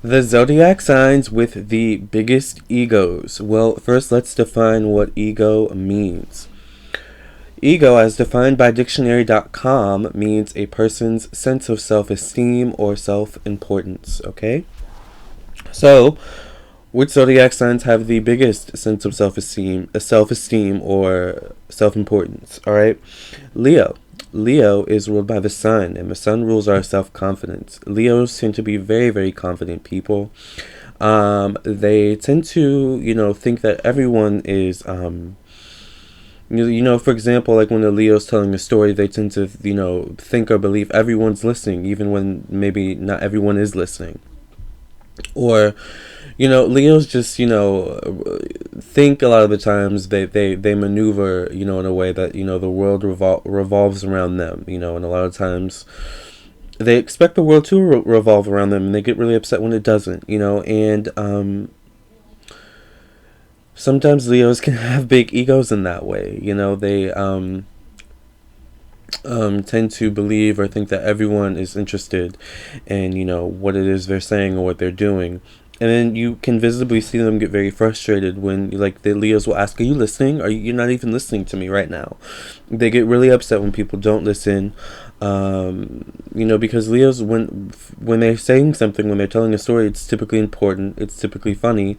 The zodiac signs with the biggest egos. Well, first let's define what ego means. Ego, as defined by dictionary.com, means a person's sense of self esteem or self importance. Okay? So, which zodiac signs have the biggest sense of self esteem or self importance? All right? Leo. Leo is ruled by the sun, and the sun rules our self confidence. Leos tend to be very, very confident people. They tend to, think that everyone is, for example, like when a Leo's telling a story, they tend to, think or believe everyone's listening, even when maybe not everyone is listening. Or, Leos just, think a lot of the times they maneuver, in a way that, the world revolves around them, and a lot of times they expect the world to revolve around them, and they get really upset when it doesn't, and sometimes Leos can have big egos in that way. They tend to believe or think that everyone is interested in, what it is they're saying or what they're doing. And then you can visibly see them get very frustrated when, like, the Leos will ask, "Are you listening? You're not even listening to me right now?" They get really upset when people don't listen, because Leos, when they're saying something, when they're telling a story, it's typically important, it's typically funny,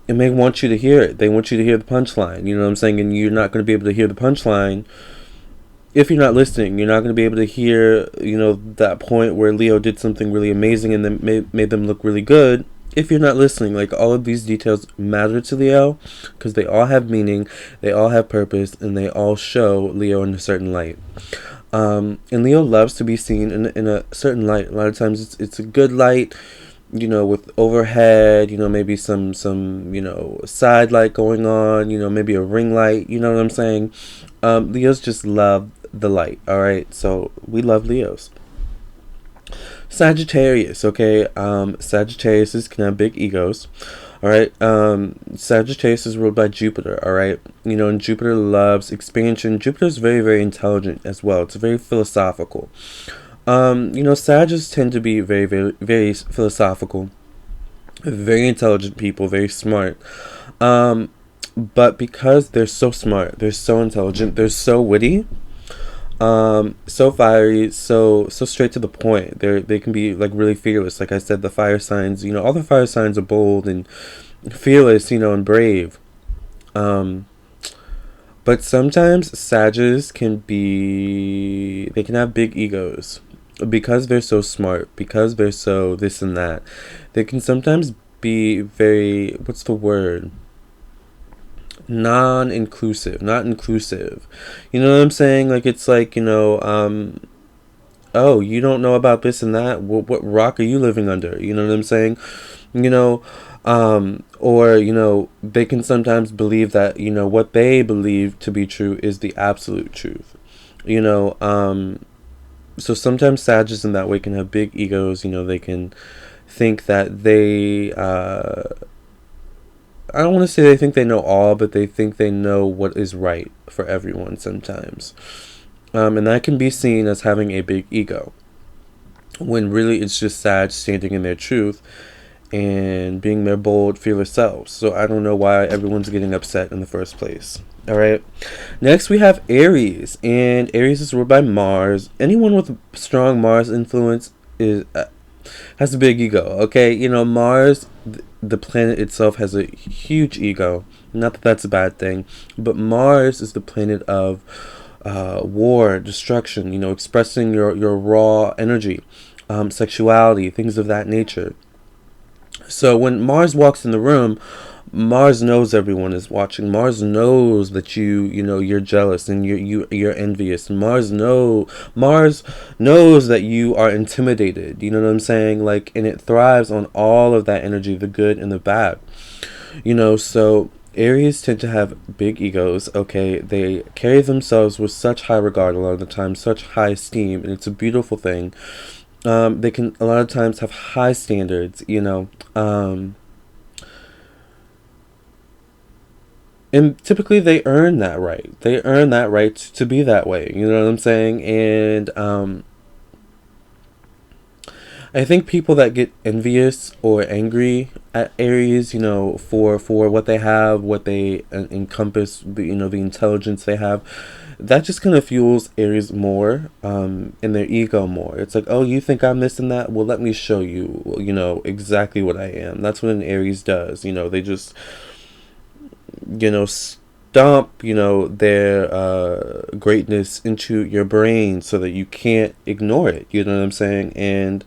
and they want you to hear it. They want you to hear the punchline. You know what I'm saying? And you're not going to be able to hear the punchline if you're not listening. You're not going to be able to hear, that point where Leo did something really amazing and then made them look really good if you're not listening. Like, all of these details matter to Leo because they all have meaning, they all have purpose, and they all show Leo in a certain light. And Leo loves to be seen in a certain light. A lot of times it's a good light, with overhead, maybe some, side light going on, maybe a ring light, you know what I'm saying? Leos just love the light, all right? So we love Leos. Sagittarius, okay? Sagittarius can have big egos, all right? Sagittarius is ruled by Jupiter, all right? And Jupiter loves expansion. Jupiter's very, very intelligent as well. It's very philosophical. Sagittarius tend to be very, very, very philosophical, very intelligent people, very smart. But because they're so smart, they're so intelligent, they're so witty, so fiery, so straight to the point. They can be like really fearless. Like I said, the fire signs, all the fire signs are bold and fearless, and brave. But sometimes Sagittarius they can have big egos because they're so smart, because they're so this and that. They can sometimes be very, what's the word? Non-inclusive, not inclusive. You know what I'm saying? Like, it's like, oh, you don't know about this and that? What rock are you living under? You know what I'm saying? Or, they can sometimes believe that, what they believe to be true is the absolute truth. So sometimes Sagittarius in that way can have big egos. They can think that I don't want to say they think they know all, but they think they know what is right for everyone sometimes. And that can be seen as having a big ego, when really it's just Sag standing in their truth and being their bold, fearless selves. So I don't know why everyone's getting upset in the first place. All right. Next, we have Aries, and Aries is ruled by Mars. Anyone with strong Mars influence has a big ego. Okay, Mars, the planet itself, has a huge ego. Not that that's a bad thing, but Mars is the planet of war, destruction. Expressing your raw energy, sexuality, things of that nature. So when Mars walks in the room, Mars knows everyone is watching. Mars knows that you're jealous and you're envious. Mars knows that you are intimidated. You know what I'm saying? Like, and it thrives on all of that energy, the good and the bad. So Aries tend to have big egos. Okay, they carry themselves with such high regard a lot of the time, such high esteem, and it's a beautiful thing. They can a lot of times have high standards. And typically they earn that right. They earn that right to be that way. You know what I'm saying? And I think people that get envious or angry at Aries, you know, for what they have, what they encompass, you know, the intelligence they have, that just kind of fuels Aries more, in their ego more. It's like, oh, you think I'm this and that? Well, let me show you, you know, exactly what I am. That's what an Aries does. You know, they just, you know, stomp, you know, their greatness into your brain so that you can't ignore it. You know what I'm saying? And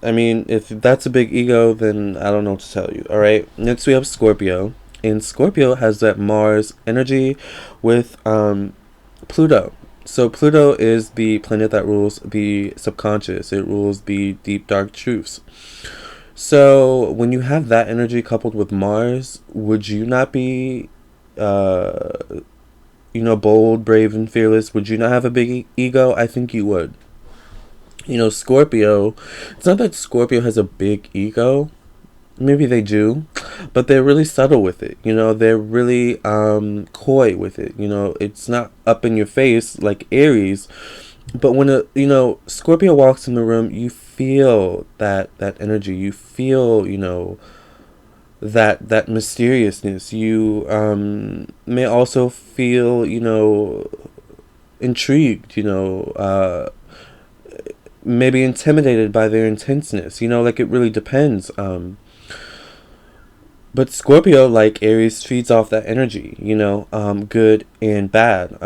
I mean, if that's a big ego, then I don't know what to tell you. All right. Next, we have Scorpio. And Scorpio has that Mars energy with Pluto. So Pluto is the planet that rules the subconscious. It rules the deep, dark truths. So when you have that energy coupled with Mars, would you not be, you know, bold, brave, and fearless? Would you not have a big ego? I think you would. You know, Scorpio, it's not that Scorpio has a big ego. Maybe they do, but they're really subtle with it. You know, they're really coy with it. You know, it's not up in your face like Aries. But when you know, Scorpio walks in the room, you feel that energy. You feel, you know, that mysteriousness. You may also feel, you know, intrigued, you know, maybe intimidated by their intenseness. You know, like it really depends. But Scorpio, like Aries, feeds off that energy, you know, good and bad.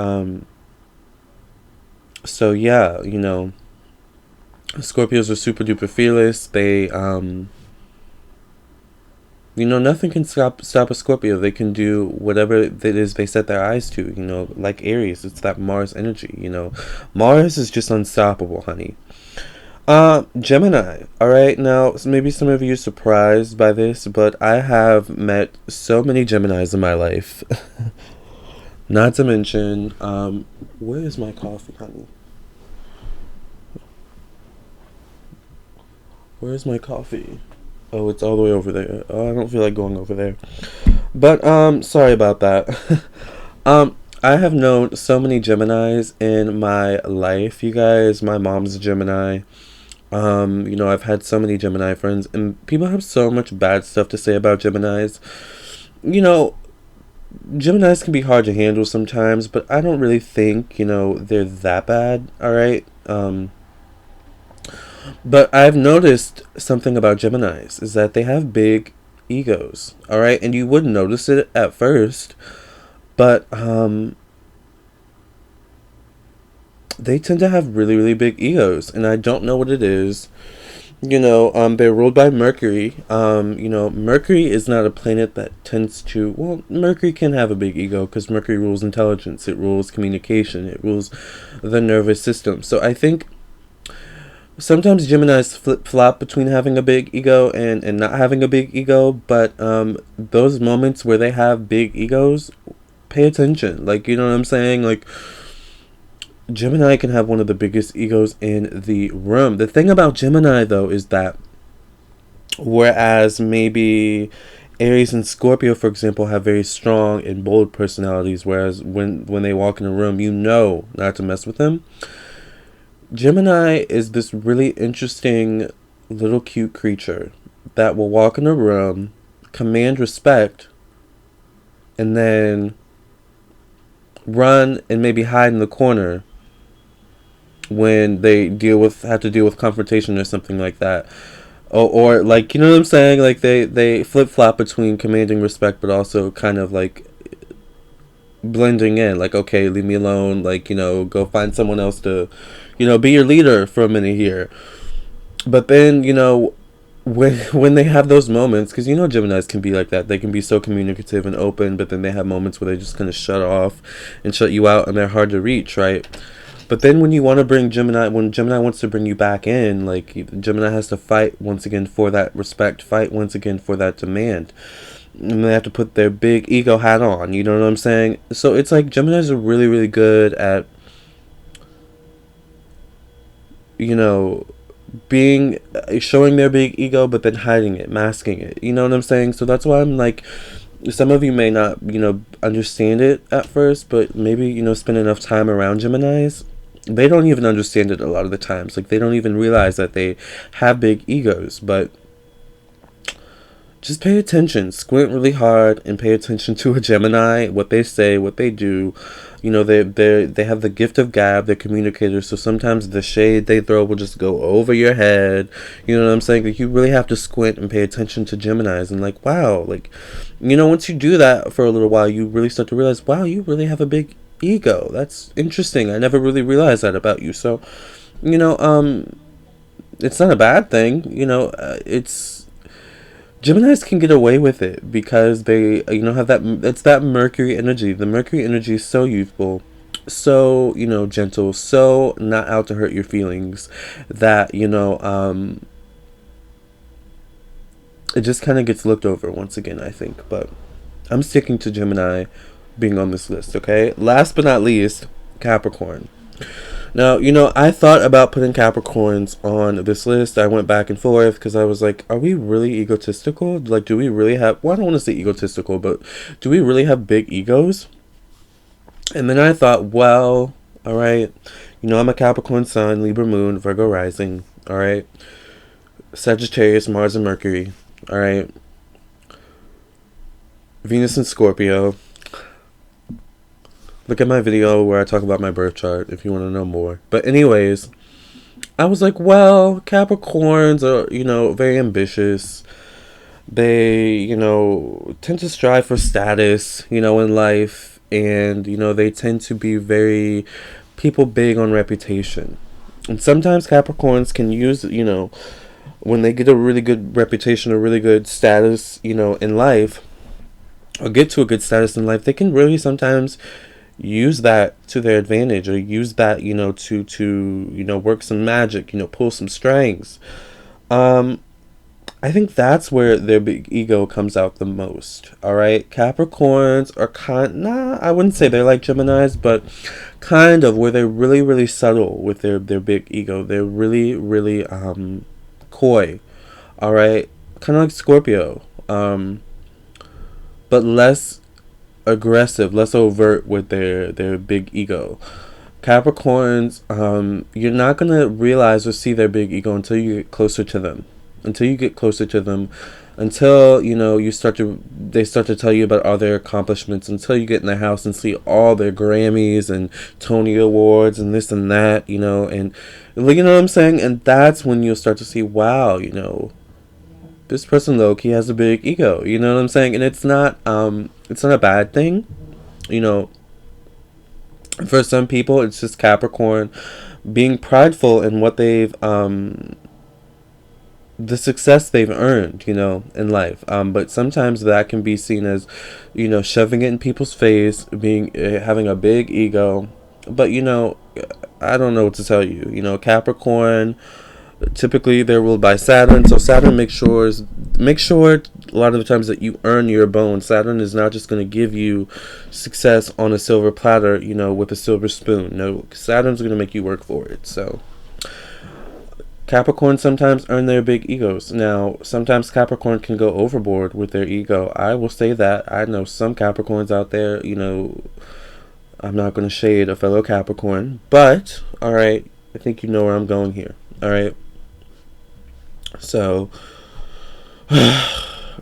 So yeah, you know, Scorpios are super duper fearless. They, you know, nothing can stop a Scorpio. They can do whatever it is they set their eyes to. You know, like Aries, it's that Mars energy. You know, Mars is just unstoppable, honey. Gemini. All right, now maybe some of you are surprised by this, but I have met so many Geminis in my life. Not to mention, where is my coffee, honey? Where's my coffee? Oh, it's all the way over there. Oh, I don't feel like going over there. But sorry about that. I have known so many Geminis in my life, you guys. My mom's a Gemini. You know, I've had so many Gemini friends, and people have so much bad stuff to say about Geminis. You know, Geminis can be hard to handle sometimes, but I don't really think, you know, they're that bad, alright? But I've noticed something about Geminis, is that they have big egos, alright? And you wouldn't notice it at first, but, they tend to have really, really big egos, and I don't know what it is. You know, they're ruled by Mercury. You know, Mercury is not a planet that tends to, well, Mercury can have a big ego because Mercury rules intelligence, it rules communication, it rules the nervous system. So I think sometimes Geminis flip-flop between having a big ego and not having a big ego, but those moments where they have big egos, pay attention. Like, you know what I'm saying? Like, Gemini can have one of the biggest egos in the room. The thing about Gemini, though, is that whereas maybe Aries and Scorpio, for example, have very strong and bold personalities, whereas when they walk in a room, you know not to mess with them. Gemini is this really interesting little cute creature that will walk in a room, command respect, and then run and maybe hide in the corner when they have to deal with confrontation or something like that, or like, you know what I'm saying, like they flip-flop between commanding respect but also kind of like blending in, like, okay, leave me alone, like, you know, go find someone else to, you know, be your leader for a minute here. But then, you know, when they have those moments, because you know Geminis can be like that, they can be so communicative and open, but then they have moments where they just kind of shut off and shut you out, and they're hard to reach, right? But then when you want to bring Gemini, when Gemini wants to bring you back in, like, Gemini has to fight once again for that respect, fight once again for that demand. And they have to put their big ego hat on, you know what I'm saying? So it's like Geminis are really, really good at, you know, showing their big ego, but then hiding it, masking it. You know what I'm saying? So that's why I'm like, some of you may not, you know, understand it at first, but maybe, you know, spend enough time around Geminis they don't even understand it a lot of the times. Like, they don't even realize that they have big egos. But just pay attention, squint really hard, and pay attention to a Gemini, what they say, what they do. You know, they have the gift of gab. They're communicators, so sometimes the shade they throw will just go over your head. You know what I'm saying? Like, you really have to squint and pay attention to Geminis, and like, wow, like, you know, once you do that for a little while, you really start to realize, wow, you really have a big ego. That's interesting. I never really realized that about you. So, you know, it's not a bad thing. You know, it's Geminis can get away with it because they, you know, have that, it's that Mercury energy. The Mercury energy is so youthful, so, you know, gentle, so not out to hurt your feelings, that, you know, it just kind of gets looked over once again, I think. But I'm sticking to Gemini being on this list, okay? Last but not least, Capricorn. Now, you know, I thought about putting Capricorns on this list. I went back and forth because I was like, are we really egotistical? Like, do we really have, well, I don't want to say egotistical, but do we really have big egos? And then I thought, well, all right, you know, I'm a Capricorn sun, Libra moon, Virgo rising, all right? Sagittarius, Mars, and Mercury, all right? Venus and Scorpio. Look at my video where I talk about my birth chart if you want to know more. But anyways, I was like, well, Capricorns are, you know, very ambitious. They, you know, tend to strive for status, you know, in life. And, you know, they tend to be very people big on reputation. And sometimes Capricorns can use, you know, when they get a really good reputation, a really good status, you know, in life, or get to a good status in life, they can really sometimes use that to their advantage, or use that, you know, to you know, work some magic, you know, pull some strings. I think that's where their big ego comes out the most. All right, Capricorns are I wouldn't say they're like Geminis, but kind of, where they're really, really subtle with their big ego. They're really, really coy. All right, kind of like Scorpio, but less aggressive, less overt with their big ego. Capricorns, you're not gonna realize or see their big ego until you get closer to them. Until you know, they start to tell you about all their accomplishments, until you get in their house and see all their Grammys and Tony Awards and this and that, you know, and you know what I'm saying? And that's when you'll start to see, wow, you know, this person low-key has a big ego, you know what I'm saying? And it's not a bad thing, you know. For some people, it's just Capricorn being prideful in what they've the success they've earned, you know, in life. But sometimes that can be seen as, you know, shoving it in people's face, having a big ego. But, you know, I don't know what to tell you. You know, Capricorn, typically they're ruled by Saturn, so Saturn make sure a lot of the times that you earn your bone. Saturn is not just going to give you success on a silver platter, you know, with a silver spoon. No, Saturn's going to make you work for it. So Capricorn sometimes earn their big egos. Now, sometimes Capricorn can go overboard with their ego. I will say that. I know some Capricorns out there, you know, I'm not going to shade a fellow Capricorn, but, all right, I think you know where I'm going here. All right. So,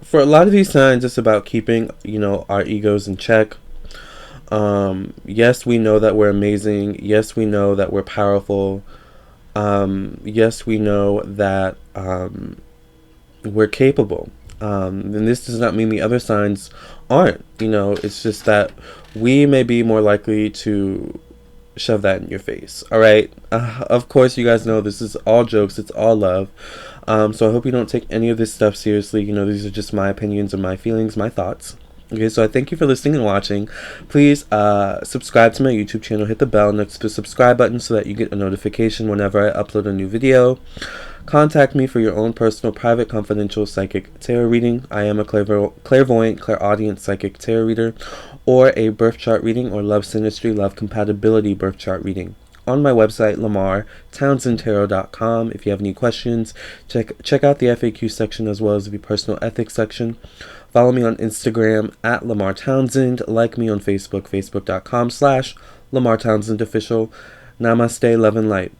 for a lot of these signs, it's about keeping, you know, our egos in check. Yes, we know that we're amazing. Yes, we know that we're powerful. Yes, we know that we're capable. And this does not mean the other signs aren't. You know, it's just that we may be more likely to shove that in your face. All right. Of course, you guys know this is all jokes. It's all love. So I hope you don't take any of this stuff seriously. You know, these are just my opinions and my feelings, my thoughts. Okay, so I thank you for listening and watching. Please subscribe to my YouTube channel. Hit the bell next to the subscribe button so that you get a notification whenever I upload a new video. Contact me for your own personal, private, confidential psychic tarot reading. I am a clairvoyant, clairaudient psychic tarot reader, or a birth chart reading, or love synastry, love compatibility birth chart reading. On my website, LamarrTownsendTarot.com. If you have any questions, check out the FAQ section as well as the personal ethics section. Follow me on Instagram at Lamarr Townsend. Like me on Facebook, facebook.com/Lamarr Townsend Official. Namaste, love and light.